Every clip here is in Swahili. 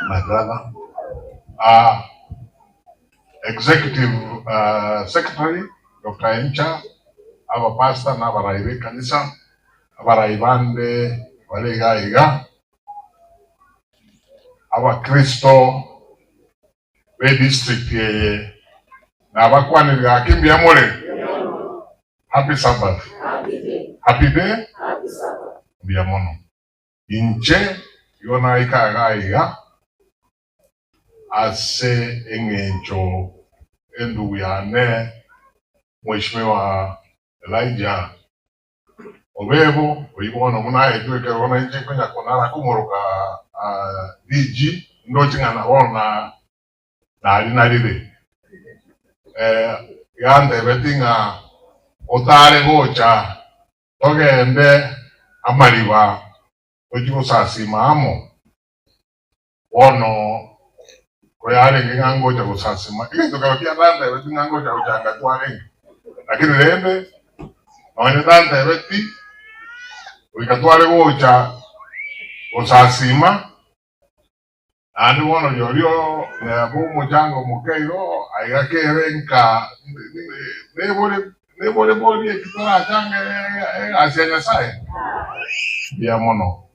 my brother, Executive Secretary Dr. Nyachae, our pastor na baraibe kanisa, baraibande walega our Kristo we district ye na bakwani ga kimbia mole. Happy Sabbath. Happy day. Happy Sabbath. Biamono. Inche yona ika ase engencho endu yane mheshimiwa Elijah Obebo oyibono muna etu ke wona nje kwenya konara kumoroka DG ndotinga na wona na alinalile yande betinga otare gocha togende Amariba ojusasima amo ono koyale ngango cha kusasima into kawatia danda betinga ngo cha uchanga twale lakini lende naone danda beti ukatwale gocha kusasima andi wono yorio na bomo jango mukeiro ayakerenka nebole boli kitara change asianya sai ya mono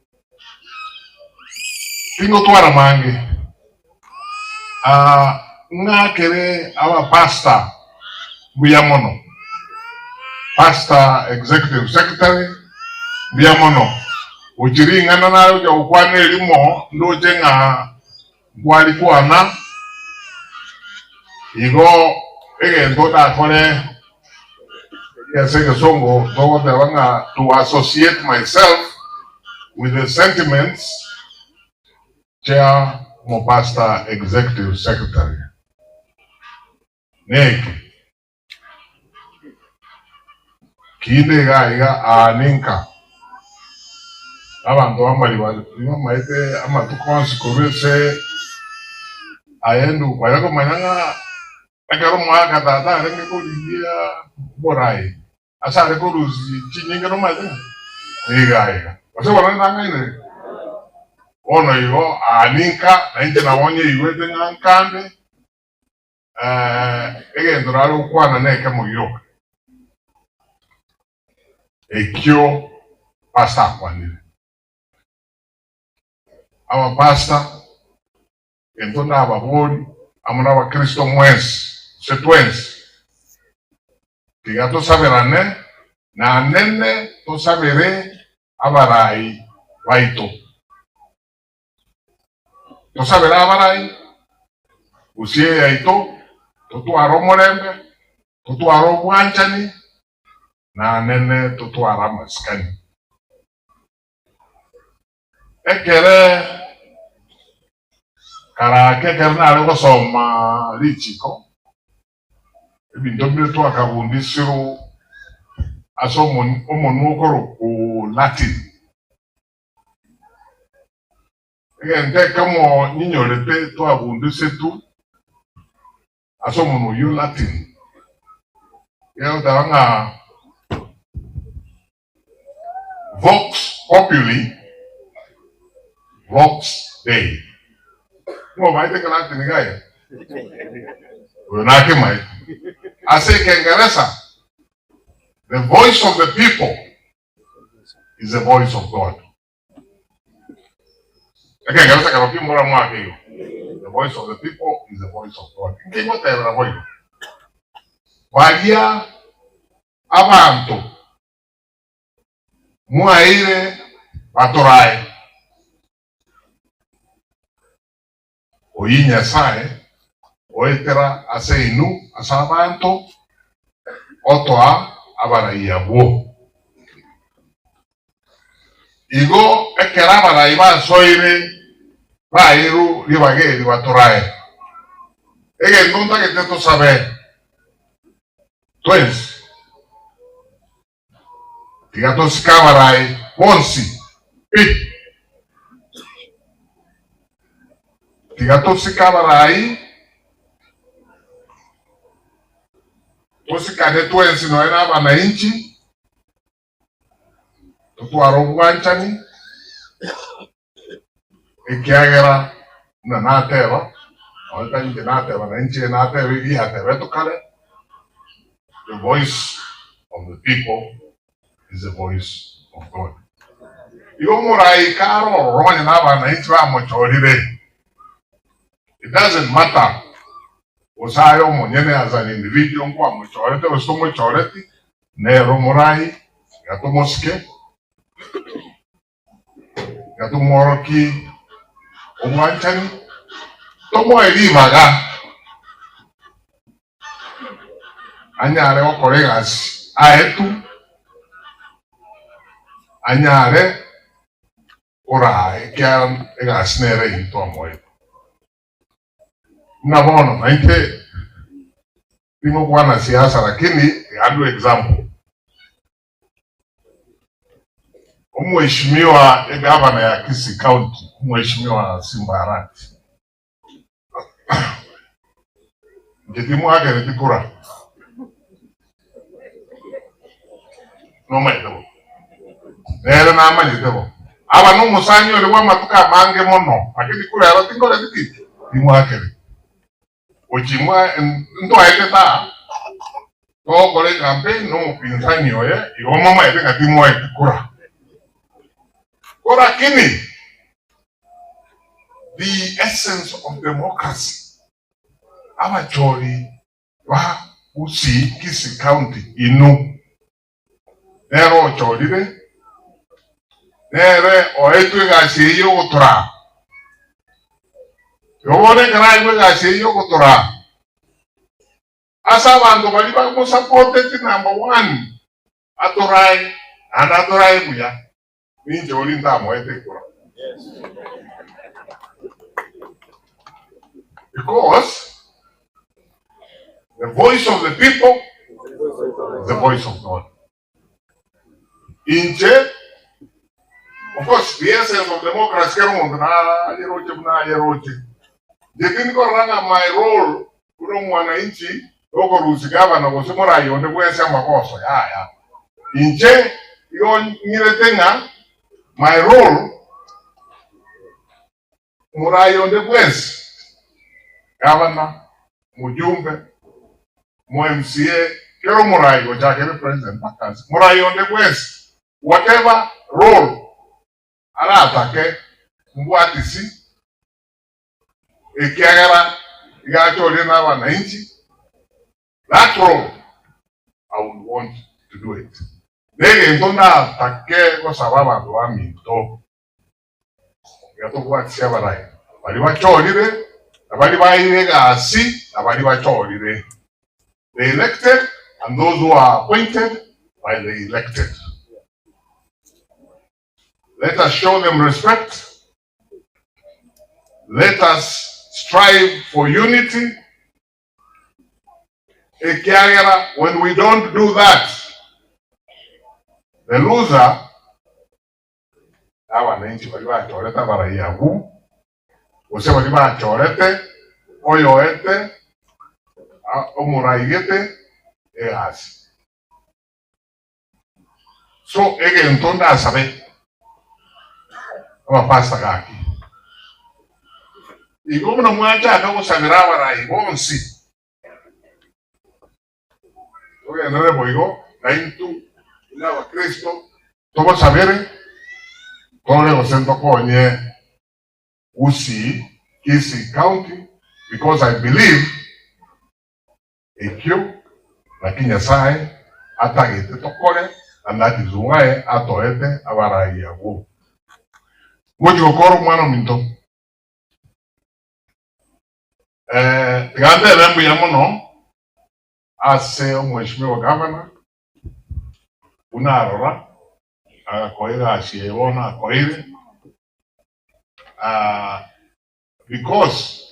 tingo twara mangi ngakere awa pastor buyamono pastor executive secretary buyamono uchiri ngana nayo ja ukwane limo ndoje nga kwali kwana igo ego da kone yasenge songo dogo de wanga to associate myself with the sentiments chair mo pastor executive secretary neki kinde ga aninka abantu Amariba maite amatukonsi korese ayendu bayako mananga akaro mwaka tata renge kulia borai asa rekoruzi chinyinga no maite iga ose wananga ine ono yo aninka nje na wonye iwete ngankande egendoralo kwana neke muyo ekyo pasta kwani our pastor entonda ababoni amuna wa Kristo mwezi setwensi tiga to saberane na nene to sabere abarai waito to sabera abarai usie yaito to aromorembe to arobwanchani na nene to aramaskani ekere karake karna algo soma lichiko ebindombe to akabundi siru asomon omonukoro ku Latin ende kamo ninyolete to abundi setu asomon yo Latin yo danga Vox Populi Vox Dei. No, maite que Latin gaya. Unake mai. Ase Kiingereza, the voice of the people is the voice of God. Kiingereza karopi mora mwake hiyo. The voice of the people is the voice of God. Kingo tebra boyo. Wagia abantu muaire batorai oyi Nyachae oitera ase inu asabanto otoa abaraiabo igo ekera baraiba soire bairu libageri batorai ege nunta que teto sabe twins tigatos kabarai ponsi pit tigatos kabarai tosi kade twins no era bananchi tutu arobwanchani ikiagera na nateva alta inje nateva na inje nateva ihateva tukale. The voice of the people is the voice of God. Yomurai karo roni naba na inje wa mochorire. It doesn't matter. Osayo monyene as an individual kwa mochorete osto mochorete ne romurai gato moske gato moroki omwanchani tomo elivaga anyare o colegas aetu anyare ora ekian egasnere into amoe na bono naite timo kwa siasa lakini ando example mheshimiwa gavana ya Kisii County mheshimiwa Simba Ngetimu ake nitikura no maitebo nere na amanyitebo aba no musanyo lewa matuka mange mono akiti kura aba tingole tiki timu ake ochimwa ndo aiteta to kole campaign no pinzani oye igomo maite katimu aitikura lakini the essence of democracy abachori wa usi Kisii County inu nero chorire nere oetu gasi yo gutura yobone kana yo gasi yo gutura asa bantu bali ba mo supported number 1 aturai and aturai buya ni jori ndamo etekura. Because the voice of the people is the voice of God. Inche, of course, the essence of democracy, they didn't go run my role, inchi, Oko Rusi Governor was Morai on the West Yamakoso. Inche, you my role, Morai on the West. Governor, Mujumbe, MCA, Kero Morai, which I can represent Morai on the West, whatever role, Aratake, Mwatisi, Ekiagara, Igacho Lena 90, that role, I would want to do it. They don't have Take Kosababa to Ami, Yato what Sevarai, but you are Choride. The elected and those who are appointed by the elected. Let us show them respect. Let us strive for unity. When we don't do that, the loser, Usema liba chorete, oyoete, omuraigete, easi. So, ege entonda asabe. Ama pasta gaki. Igo muna mwaja akako sabirawa rai, bonsi. Oge nere boigo, naintu, ilawa Kristo, tomo sabere, tole osento konye, Usi, Kisii County, because I believe Ekyo, lakini Nyachae, atagete tokole, and that is why atoete abarai yago. Moji okoro mwana minto. Gande rembu ya mono, ase mheshimiwa governor, unarora, akoira ashiewona akoire, because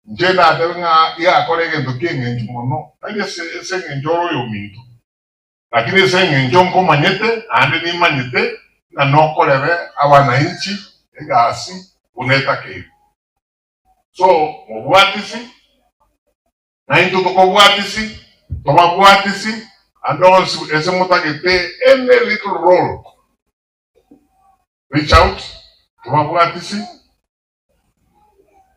njena adenga ya kolege ndokenga njimono anye senge njoro yo minto lakini senge njonko manyete ande ni manyete na nokolere awananchi egasi uneta ke so mobwatisi na into tokobwatisi tomabwatisi and also ese mutagete any little role reach out tomabwatisi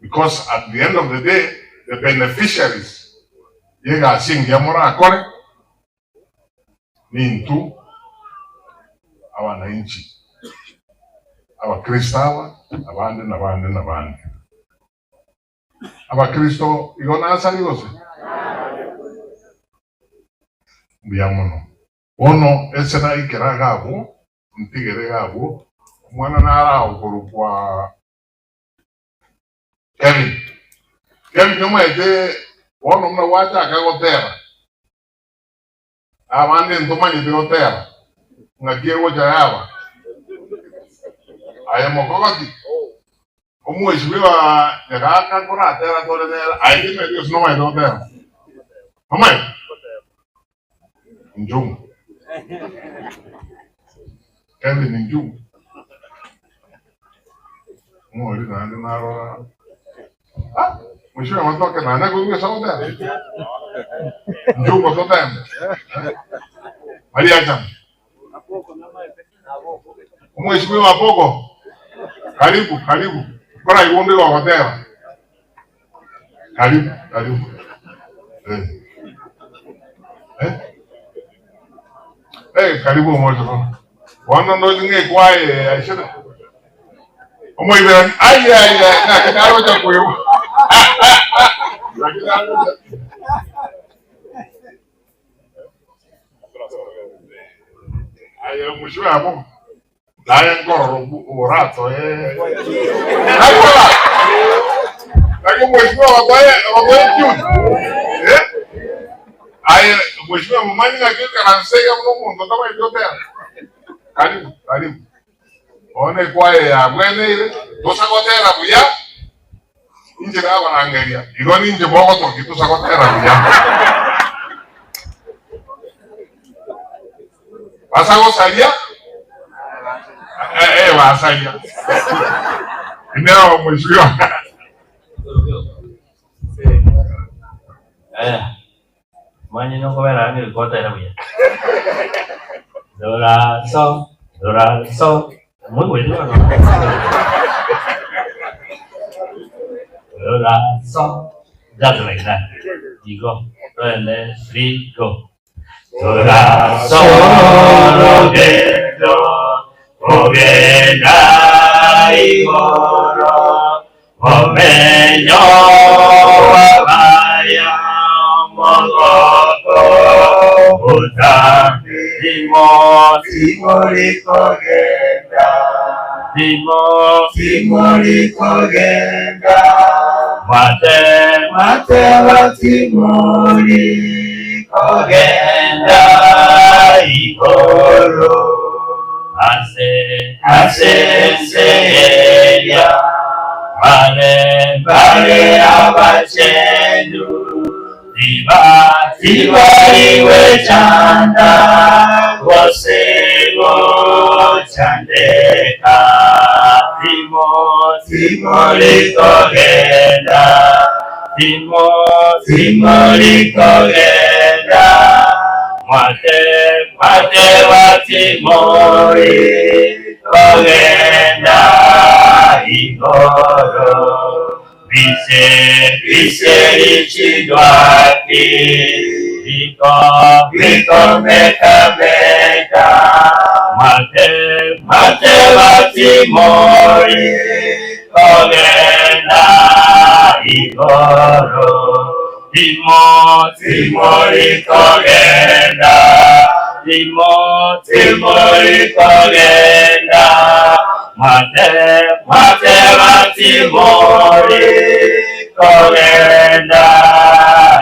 Because at the end of the day, the beneficiaries, yega singia mora kore, ni intu, wananchi, Kristo abande. Kristo igona asali yose. Biamono. Ono esena ikera gabo, ntigere gabo, mwana nara okuru kwa Kevin nyuma ete ono mna wacha akagotera. Abande ntoma ni gotera. Ngakie wocha yaba. Ayamokogati. Omweshimiwa yakaka kora atera tolera. Ayime Dios no mai gotera. Mamai. Njung. Kevin Njung. Mwori nande naro. Ah, mheshimiwa matoke na nakuingia sauti. Njungo sote. Maria Cham. Mheshimiwa Pogo. Karibu. Bora iwonde wa hotela. Karibu. Karibu mmoja. Wana ndo zinge kwae aishana. Omoibe ai na kidaro cha kuyo. Ayo mheshimiwa hapo. Daya ngoro orato Ayola. Lakini mheshimiwa wabaye kiuti. Ayo mheshimiwa mmanyi na kitu kanasega mno kama yote. Karibu. One kwae ya mwene ile tosakotera buya. Inje kawa nangeria. Igoni inje bogo to kitosakotera buya. Pasago salia. Wasaya. Ndio mheshimiwa. Mwenye noko vera ni kota era buya. Dora so. Muy bueno, ¿no? Dora so. Ya te like that. Digo, go. Dora so lo que Ogena igoro, omeño abaya mogoko, uta timoriko genda, mate wa timoriko genda igoro. Asenseria Mare abachenu Tiba iwe chanda Gosego chandeka Timo likogenda Mate wa timori kogenda igoro Vise ichidwaki Viko meka Mate wa timori kogenda igoro Timori kogenda Mate wa timori kogenda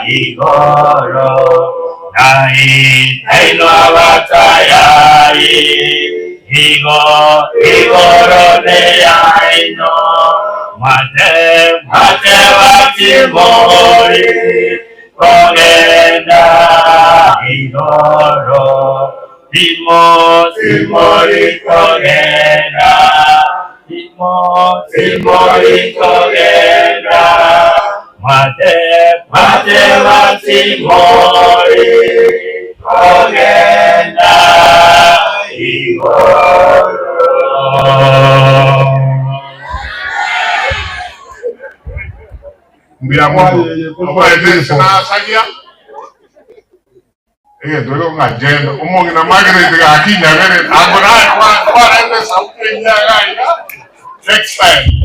igoro Naino abatayari igoro ne aino Mate wa timori kogenda igoro Timori kogenda Mate wa timori kogenda igoro sagia. Dulu ngajen, ngomongin nama kita akinya kan, aku nih, next time.